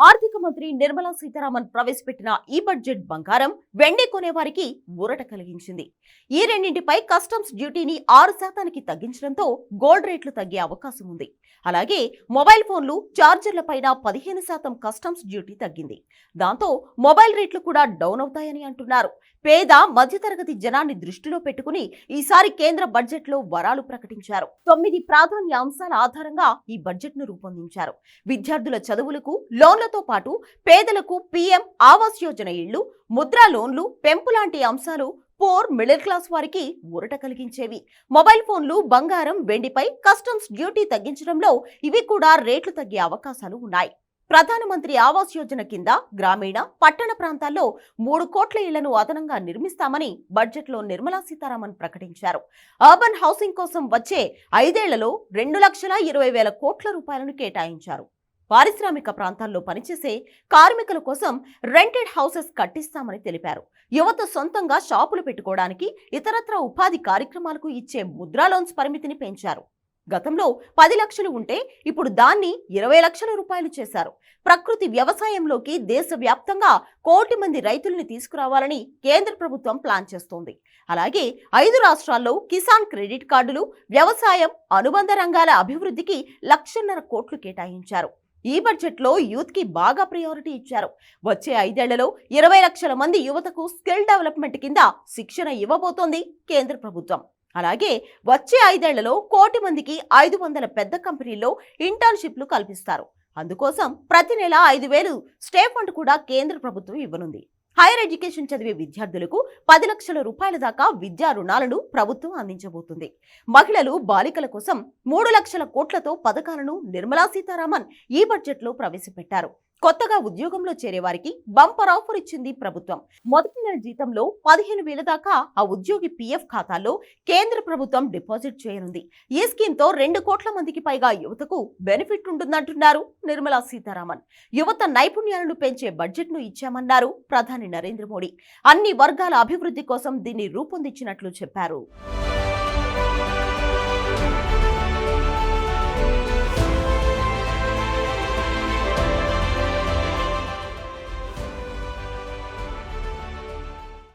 ఆర్థిక మంత్రి నిర్మలా సీతారామన్ ప్రవేశపెట్టిన ఈ బడ్జెట్ బంగారం, వెండి కొనేవారికి ఊరట కలిగించింది. ఈ రెండింటిపై కస్టమ్స్ డ్యూటీని 6% తగ్గించడంతో గోల్డ్ రేట్లు తగ్గే అవకాశం ఉంది. అలాగే మొబైల్ ఫోన్లు, చార్జర్లపైన 15% కస్టమ్స్ డ్యూటీ తగ్గింది. దాంతో మొబైల్ రేట్లు కూడా డౌన్ అవుతాయని అంటున్నారు. పేద మధ్యతరగతి జనాన్ని దృష్టిలో పెట్టుకుని ఈసారి కేంద్ర బడ్జెట్లో వరాలు ప్రకటించారు. 9 ప్రాధాన్య అంశాల ఆధారంగా ఈ బడ్జెట్ను రూపొందించారు. విద్యార్థుల చదువులకు లోన్లతో పాటు పేదలకు పీఎం ఆవాస్ యోజన ఇళ్లు, ముద్రా లోన్లు పెంపు లాంటి అంశాలు పోర్ మిడిల్ క్లాస్ వారికి ఊరట కలిగించేవి. మొబైల్ ఫోన్లు, బంగారం, వెండిపై కస్టమ్స్ డ్యూటీ తగ్గించడంలో ఇవి కూడా రేట్లు తగ్గే అవకాశాలు ఉన్నాయి. ప్రధానమంత్రి ఆవాస్ యోజన కింద గ్రామీణ, పట్టణ ప్రాంతాల్లో 3 కోట్ల ఇళ్లను అదనంగా నిర్మిస్తామని బడ్జెట్లో నిర్మలా సీతారామన్ ప్రకటించారు. అర్బన్ హౌసింగ్ కోసం వచ్చే 5 ఏళ్లలో 2,20,000 కోట్ల రూపాయలను కేటాయించారు. పారిశ్రామిక ప్రాంతాల్లో పనిచేసే కార్మికుల కోసం రెంటెడ్ హౌసెస్ కట్టిస్తామని తెలిపారు. యువత సొంతంగా షాపులు పెట్టుకోవడానికి, ఇతరత్ర ఉపాధి కార్యక్రమాలకు ఇచ్చే ముద్రా లోన్స్ పరిమితిని పెంచారు. గతంలో 10 లక్షలు ఉంటే ఇప్పుడు దాన్ని 20 లక్షల రూపాయలు చేశారు. ప్రకృతి వ్యవసాయంలోకి దేశవ్యాప్తంగా 1 కోటి మంది రైతుల్ని తీసుకురావాలని కేంద్ర ప్రభుత్వం ప్లాన్ చేస్తోంది. అలాగే 5 రాష్ట్రాల్లో కిసాన్ క్రెడిట్ కార్డులు, వ్యవసాయం, అనుబంధ రంగాల అభివృద్ధికి 1,50,000 కోట్లు కేటాయించారు. ఈ బడ్జెట్లో యూత్ కి బాగా ప్రయారిటీ ఇచ్చారు. వచ్చే 5 ఏళ్లలో 20 లక్షల మంది యువతకు స్కిల్ డెవలప్మెంట్ కింద శిక్షణ ఇవ్వబోతోంది కేంద్ర ప్రభుత్వం. అలాగే వచ్చే 5 ఏళ్లలో 1 కోటి మందికి 500 పెద్ద కంపెనీల్లో ఇంటర్న్షిప్లు కల్పిస్తారు. అందుకోసం ప్రతి నెల 5,000 స్టే ఫండ్ కూడా కేంద్ర ప్రభుత్వం ఇవ్వనుంది. హైయర్ ఎడ్యుకేషన్ చదివే విద్యార్థులకు 10 లక్షల రూపాయల దాకా విద్యా రుణాలను ప్రభుత్వం అందించబోతుంది. మహిళలు, బాలికల కోసం 3 లక్షల కోట్లతో పథకాలను నిర్మలా సీతారామన్ ఈ బడ్జెట్లో ప్రవేశపెట్టారు. కొత్తగా ఉద్యోగంలో చేరే వారికి బంపర్ ఆఫర్ ఇచ్చింది ప్రభుత్వం. మొదటి నెల జీతంలో 15,000 దాకా ఆ ఉద్యోగి పీఎఫ్ ఖాతాలో కేంద్ర ప్రభుత్వం డిపాజిట్ చేయనుంది. ఈ స్కీమ్తో 2 కోట్ల మందికి పైగా యువతకు బెనిఫిట్ ఉంటుందంటున్నారు నిర్మలా సీతారామన్. యువత నైపుణ్యాలను పెంచే బడ్జెట్ను ఇచ్చామన్నారు ప్రధాని నరేంద్ర మోడీ. అన్ని వర్గాల అభివృద్ధి కోసం దీన్ని రూపొందించినట్లు చెప్పారు.